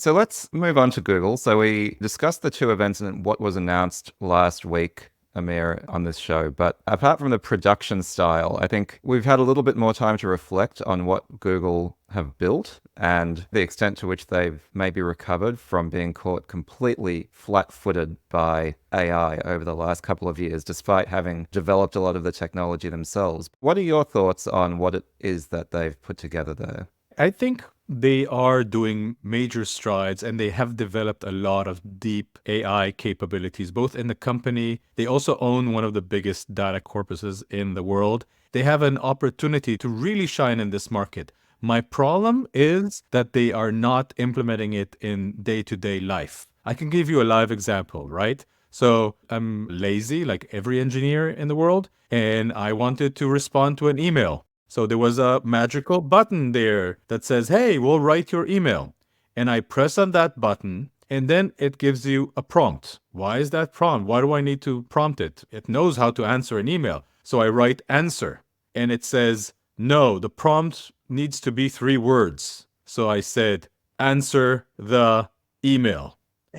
So let's move on to Google. So we discussed the two events and what was announced last week, Amir, on this show. But apart from the production style, I think we've had a little bit more time to reflect on what Google have built and the extent to which they've maybe recovered from being caught completely flat-footed by AI over the last couple of years, despite having developed a lot of the technology themselves. What are your thoughts on what it is that they've put together there? I think they are doing major strides and they have developed a lot of deep AI capabilities, both in the company. They also own one of the biggest data corpuses in the world. They have an opportunity to really shine in this market. My problem is that they are not implementing it in day-to-day life. I can give you a live example, right? So I'm lazy, like every engineer in the world, and I wanted to respond to an email. So there was a magical button there that says, hey, we'll write your email. And I press on that button, and then it gives you a prompt. Why is that prompt? Why do I need to prompt it? It knows how to answer an email. So I write answer, and it says, no, the prompt needs to be 3 words. So I said, answer the email.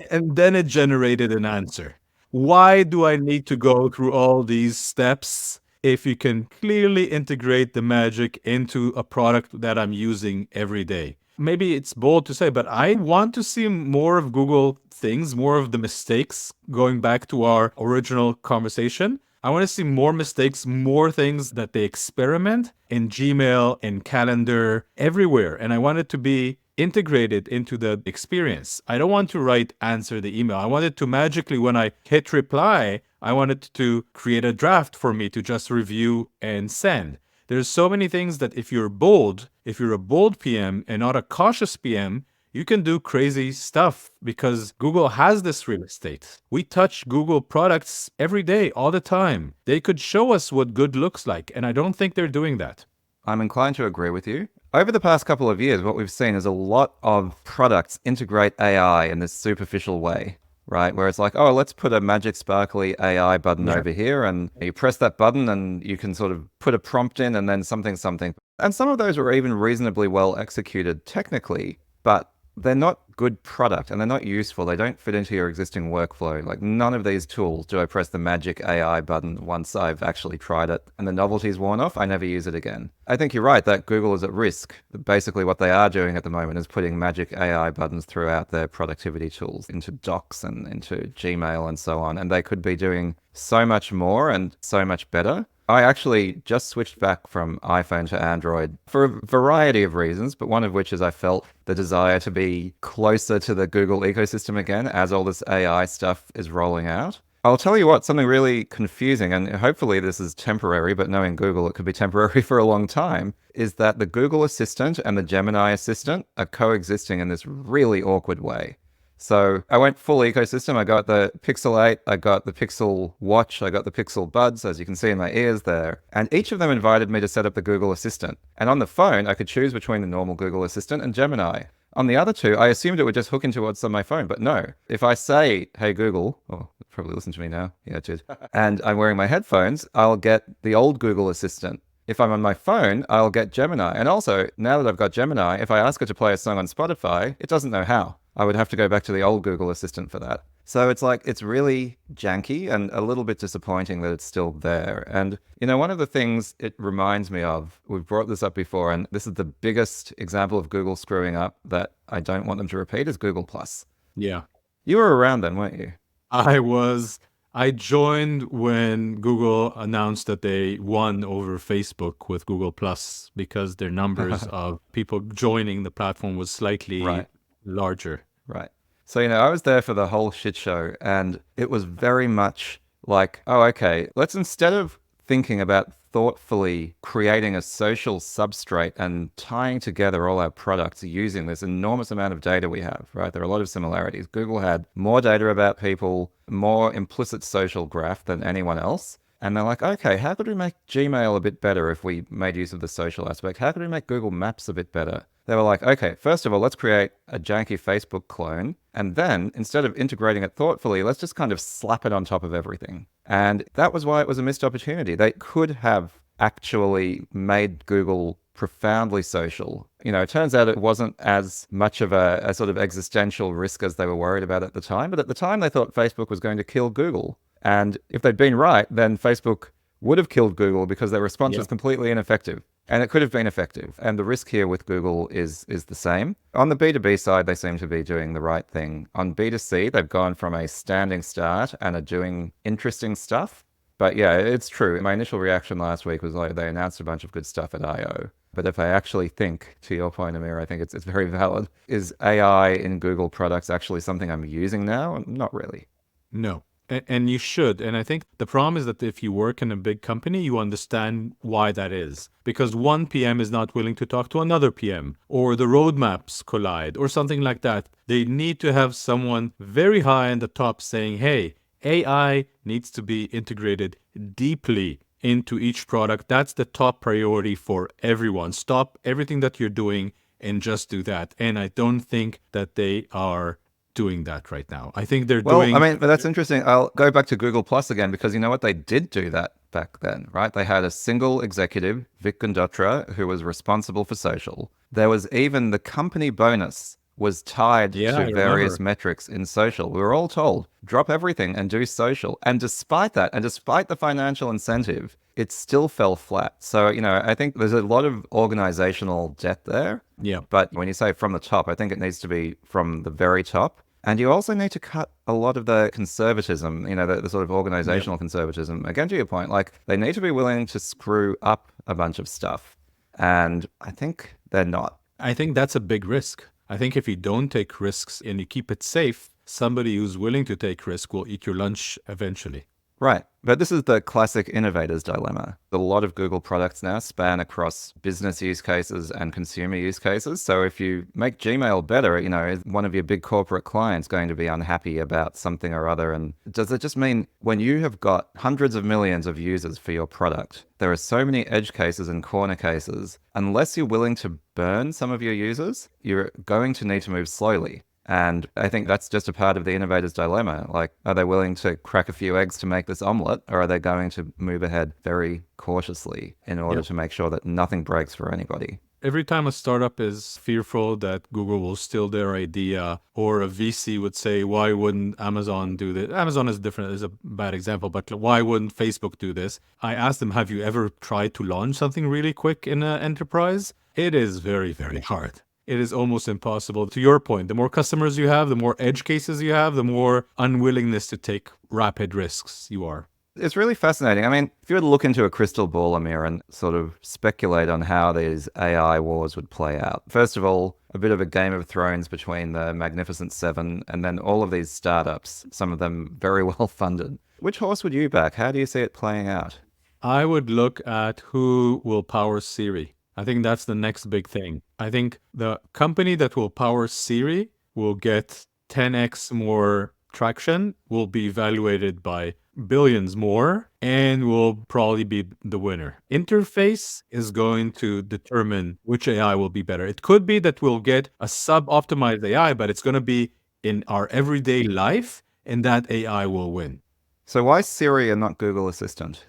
And then it generated an answer. Why do I need to go through all these steps if you can clearly integrate the magic into a product that I'm using every day? Maybe it's bold to say, but I want to see more of Google things, more of the mistakes, going back to our original conversation. I want to see more mistakes, more things that they experiment in Gmail, in Calendar, everywhere. And I want it to be integrated into the experience. I don't want to write answer the email. I want it to magically, when I hit reply, I want it to create a draft for me to just review and send. There's so many things that if you're a bold PM and not a cautious PM, you can do crazy stuff because Google has this real estate. We touch Google products every day, all the time. They could show us what good looks like, and I don't think they're doing that. I'm inclined to agree with you. Over the past couple of years, what we've seen is a lot of products integrate AI in this superficial way, right? Where it's like, oh, let's put a magic sparkly AI button Yeah. over here, and you press that button and you can sort of put a prompt in and then something, something. And some of those were even reasonably well executed technically, but they're not good product and they're not useful. They don't fit into your existing workflow. Like none of these tools do I press the magic AI button once I've actually tried it and the novelty's worn off, I never use it again. I think you're right that Google is at risk. Basically what they are doing at the moment is putting magic AI buttons throughout their productivity tools into Docs and into Gmail and so on. And they could be doing so much more and so much better. I actually just switched back from iPhone to Android for a variety of reasons, but one of which is I felt the desire to be closer to the Google ecosystem again as all this AI stuff is rolling out. I'll tell you what, something really confusing, and hopefully this is temporary, but knowing Google, it could be temporary for a long time, is that the Google Assistant and the Gemini Assistant are coexisting in this really awkward way. So I went full ecosystem. I got the Pixel 8, I got the Pixel Watch, I got the Pixel Buds, as you can see in my ears there. And each of them invited me to set up the Google Assistant. And on the phone, I could choose between the normal Google Assistant and Gemini. On the other two, I assumed it would just hook into what's on my phone, but no. If I say, hey Google, oh, probably listen to me now. Yeah, it did. And I'm wearing my headphones, I'll get the old Google Assistant. If I'm on my phone, I'll get Gemini. And also, now that I've got Gemini, if I ask it to play a song on Spotify, it doesn't know how. I would have to go back to the old Google Assistant for that. So it's like, it's really janky and a little bit disappointing that it's still there. And, you know, one of the things it reminds me of, we've brought this up before, and this is the biggest example of Google screwing up that I don't want them to repeat, is Google Plus. Yeah. You were around then, weren't you? I was. I joined when Google announced that they won over Facebook with Google Plus because their numbers of people joining the platform was slightly Right. larger. Right. So, you know, I was there for the whole shit show, and it was very much like, oh, okay, let's, instead of thinking about thoughtfully creating a social substrate and tying together all our products using this enormous amount of data we have, right? There are a lot of similarities. Google had more data about people, more implicit social graph than anyone else. And they're like, okay, how could we make Gmail a bit better if we made use of the social aspect? How could we make Google Maps a bit better? They were like, okay, first of all, let's create a janky Facebook clone. And then instead of integrating it thoughtfully, let's just kind of slap it on top of everything. And that was why it was a missed opportunity. They could have actually made Google profoundly social. It turns out it wasn't as much of a sort of existential risk as they were worried about at the time. But at the time, they thought Facebook was going to kill Google. And if they'd been right, then Facebook would have killed Google because their response was completely ineffective. And it could have been effective. And the risk here with Google is the same. On the B2B side, they seem to be doing the right thing. On B2C, they've gone from a standing start and are doing interesting stuff. But yeah, it's true. My initial reaction last week was like they announced a bunch of good stuff at I.O. But if I actually think, to your point, Amir, I think it's very valid. Is AI in Google products actually something I'm using now? Not really. No. And you should. And I think the problem is that if you work in a big company, you understand why that is. Because one PM is not willing to talk to another PM, or the roadmaps collide, or something like that. They need to have someone very high in the top saying, hey, AI needs to be integrated deeply into each product. That's the top priority for everyone. Stop everything that you're doing and just do that. And I don't think that they are doing that right now. I think they're doing... Well, I mean, but that's interesting. I'll go back to Google Plus again, because you know what? They did do that back then, right? They had a single executive, Vic Gundotra, who was responsible for social. There was even the company bonus was tied to various metrics in social. We were all told, drop everything and do social. And despite that, and despite the financial incentive, it still fell flat. So, I think there's a lot of organizational debt there. Yeah. But when you say from the top, I think it needs to be from the very top. And you also need to cut a lot of the conservatism, the sort of organizational conservatism. Again, to your point, like they need to be willing to screw up a bunch of stuff. And I think they're not. I think that's a big risk. I think if you don't take risks and you keep it safe, somebody who's willing to take risk will eat your lunch eventually. Right. But this is the classic innovator's dilemma. A lot of Google products now span across business use cases and consumer use cases. So if you make Gmail better, is one of your big corporate clients going to be unhappy about something or other? And does it just mean when you have got hundreds of millions of users for your product, there are so many edge cases and corner cases, unless you're willing to burn some of your users, you're going to need to move slowly. And I think that's just a part of the innovator's dilemma. Like, are they willing to crack a few eggs to make this omelet, or are they going to move ahead very cautiously in order to make sure that nothing breaks for anybody? Every time a startup is fearful that Google will steal their idea, or a VC would say, why wouldn't Amazon do this? Amazon is different, is a bad example, but why wouldn't Facebook do this? I asked them, have you ever tried to launch something really quick in an enterprise? It is very, very hard. It is almost impossible. To your point, the more customers you have, the more edge cases you have, the more unwillingness to take rapid risks you are. It's really fascinating. I mean, if you were to look into a crystal ball, Amir, and sort of speculate on how these AI wars would play out. First of all, a bit of a Game of Thrones between the Magnificent Seven and then all of these startups, some of them very well funded. Which horse would you back? How do you see it playing out? I would look at who will power Siri. I think that's the next big thing. I think the company that will power Siri will get 10x more traction, will be evaluated by billions more, and will probably be the winner. Interface is going to determine which AI will be better. It could be that we'll get a sub-optimized AI, but it's going to be in our everyday life, and that AI will win. So why Siri and not Google Assistant?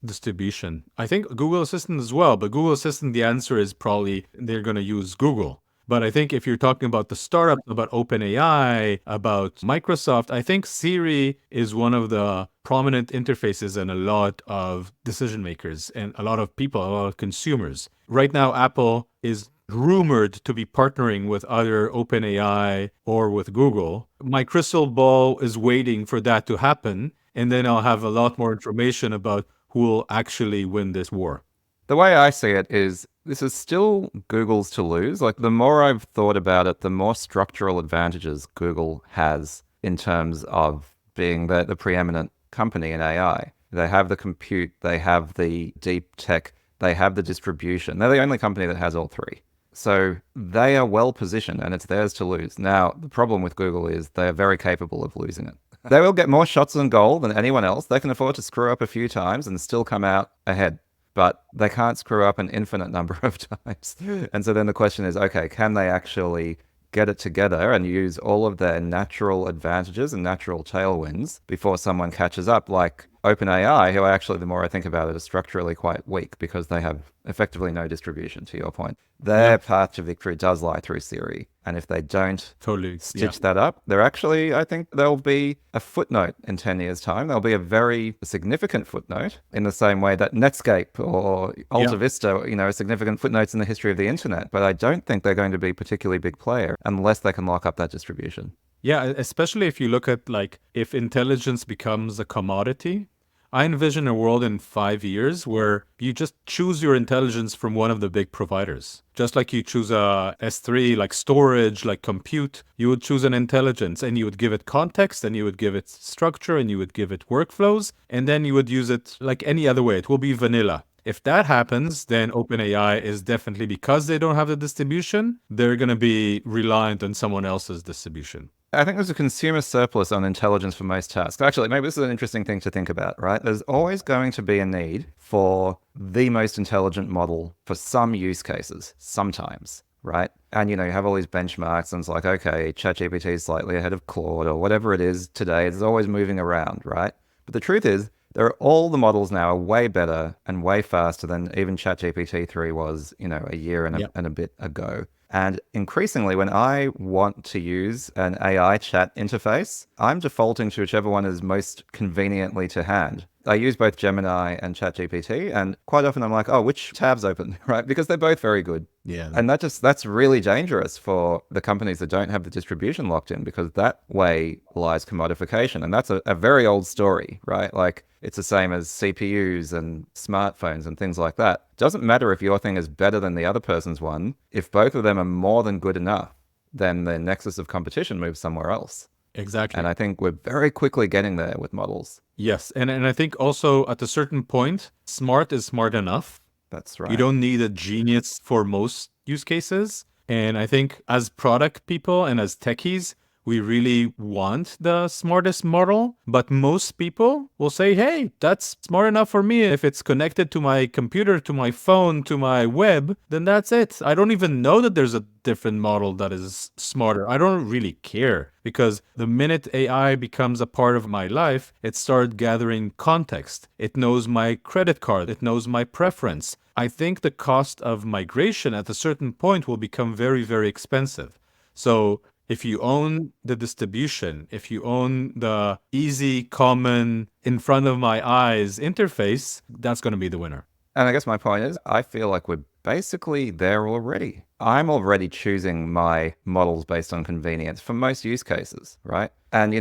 Distribution. I think Google Assistant as well, but Google Assistant, the answer is probably they're going to use Google. But I think if you're talking about the startup, about OpenAI, about Microsoft, I think Siri is one of the prominent interfaces in a lot of decision makers and a lot of people, a lot of consumers. Right now, Apple is rumored to be partnering with either OpenAI or with Google. My crystal ball is waiting for that to happen, and then I'll have a lot more information about who will actually win this war. The way I see it is this is still Google's to lose. Like, the more I've thought about it, the more structural advantages Google has in terms of being the preeminent company in AI. They have the compute, they have the deep tech, they have the distribution. They're the only company that has all three. So they are well positioned and it's theirs to lose. Now, the problem with Google is they are very capable of losing it. They will get more shots on goal than anyone else. They can afford to screw up a few times and still come out ahead. But they can't screw up an infinite number of times. And so then the question is, okay, can they actually get it together and use all of their natural advantages and natural tailwinds before someone catches up? Like OpenAI, who actually, the more I think about it, is structurally quite weak because they have effectively no distribution, to your point. Their path to victory does lie through Siri. And if they don't Totally. stitch that up, they're actually, I think there'll be a footnote in 10 years' time. There'll be a very significant footnote in the same way that Netscape or Alta Vista, are significant footnotes in the history of the internet. But I don't think they're going to be a particularly big player unless they can lock up that distribution. Yeah, especially if you look at if intelligence becomes a commodity. I envision a world in 5 years where you just choose your intelligence from one of the big providers. Just like you choose a S3, like storage, like compute, you would choose an intelligence and you would give it context and you would give it structure and you would give it workflows, and then you would use it like any other way. It will be vanilla. If that happens, then OpenAI is definitely, because they don't have the distribution, they're going to be reliant on someone else's distribution. I think there's a consumer surplus on intelligence for most tasks. Actually, maybe this is an interesting thing to think about, right? There's always going to be a need for the most intelligent model for some use cases, sometimes, right? And, you have all these benchmarks and it's like, okay, ChatGPT is slightly ahead of Claude or whatever it is today. It's always moving around, right? But the truth is, all the models now are way better and way faster than even ChatGPT 3 was, a year and a bit ago. And increasingly, when I want to use an AI chat interface, I'm defaulting to whichever one is most conveniently to hand. I use both Gemini and ChatGPT, and quite often I'm like, oh, which tab's open, right? Because they're both very good. Yeah. And that's really dangerous for the companies that don't have the distribution locked in, because that way lies commodification. And that's a very old story, right? Like, it's the same as CPUs and smartphones and things like that. It doesn't matter if your thing is better than the other person's one. If both of them are more than good enough, then the nexus of competition moves somewhere else. Exactly. And I think we're very quickly getting there with models. Yes. And I think also at a certain point, smart is smart enough. That's right. You don't need a genius for most use cases. And I think as product people and as techies, we really want the smartest model, but most people will say, hey, that's smart enough for me. If it's connected to my computer, to my phone, to my web, then that's it. I don't even know that there's a different model that is smarter. I don't really care, because the minute AI becomes a part of my life, it started gathering context. It knows my credit card. It knows my preference. I think the cost of migration at a certain point will become very, very expensive. So if you own the distribution, if you own the easy, common, in front of my eyes interface, that's going to be the winner. And I guess my point is, I feel like we're basically there already. I'm already choosing my models based on convenience for most use cases, right? And,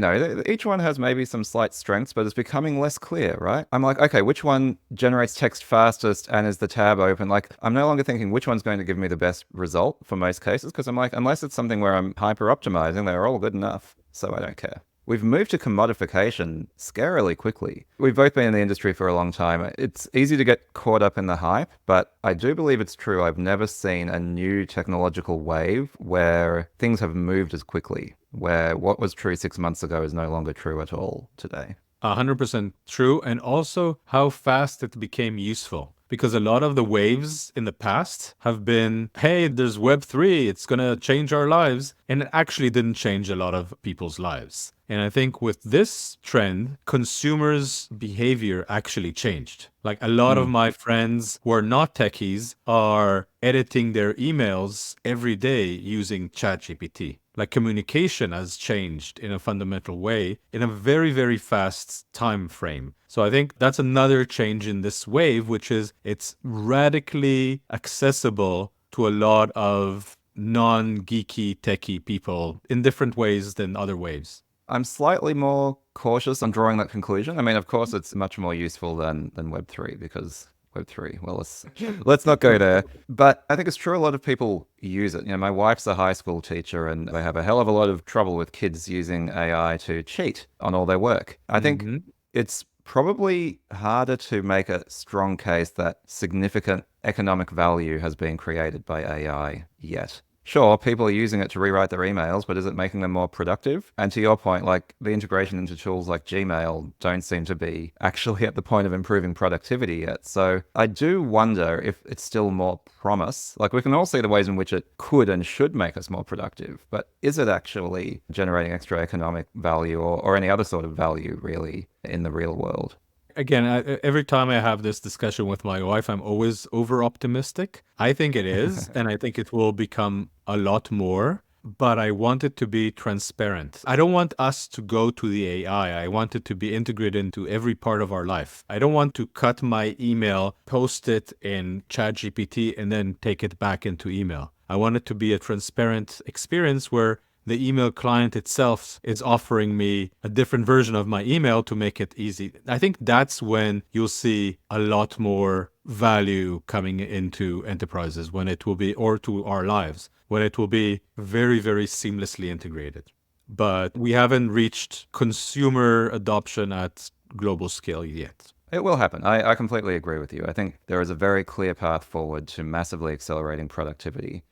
each one has maybe some slight strengths, but it's becoming less clear, right? I'm like, okay, which one generates text fastest and is the tab open? Like, I'm no longer thinking which one's going to give me the best result for most cases, because I'm like, unless it's something where I'm hyper optimizing, they're all good enough. So I don't care. We've moved to commodification scarily quickly. We've both been in the industry for a long time. It's easy to get caught up in the hype, but I do believe it's true. I've never seen a new technological wave where things have moved as quickly, where what was true 6 months ago is no longer true at all today. 100% true. And also how fast it became useful. Because a lot of the waves in the past have been, hey, there's Web3, it's going to change our lives. And it actually didn't change a lot of people's lives. And I think with this trend, consumers' behavior actually changed. Like a lot of my friends who are not techies are editing their emails every day using ChatGPT. Like communication has changed in a fundamental way in a very, very fast time frame. So I think that's another change in this wave, which is it's radically accessible to a lot of non-geeky, techie people in different ways than other waves. I'm slightly more cautious on drawing that conclusion. I mean, of course, it's much more useful than Web3, because Web3, well, let's not go there. But I think it's true a lot of people use it. My wife's a high school teacher, and they have a hell of a lot of trouble with kids using AI to cheat on all their work. I think it's probably harder to make a strong case that significant economic value has been created by AI yet. Sure, people are using it to rewrite their emails, but is it making them more productive? And to your point, like the integration into tools like Gmail don't seem to be actually at the point of improving productivity yet. So I do wonder if it's still more promise. Like we can all see the ways in which it could and should make us more productive, but is it actually generating extra economic value or any other sort of value really in the real world? Again, every time I have this discussion with my wife, I'm always over optimistic. I think it is, and I think it will become a lot more. But I want it to be transparent. I don't want us to go to the AI. I want it to be integrated into every part of our life. I don't want to cut my email, post it in ChatGPT, and then take it back into email. I want it to be a transparent experience where the email client itself is offering me a different version of my email to make it easy. I think that's when you'll see a lot more value coming into enterprises, when it will be, or to our lives, when it will be very, very seamlessly integrated. But we haven't reached consumer adoption at global scale yet. It will happen. I completely agree with you. I think there is a very clear path forward to massively accelerating productivity.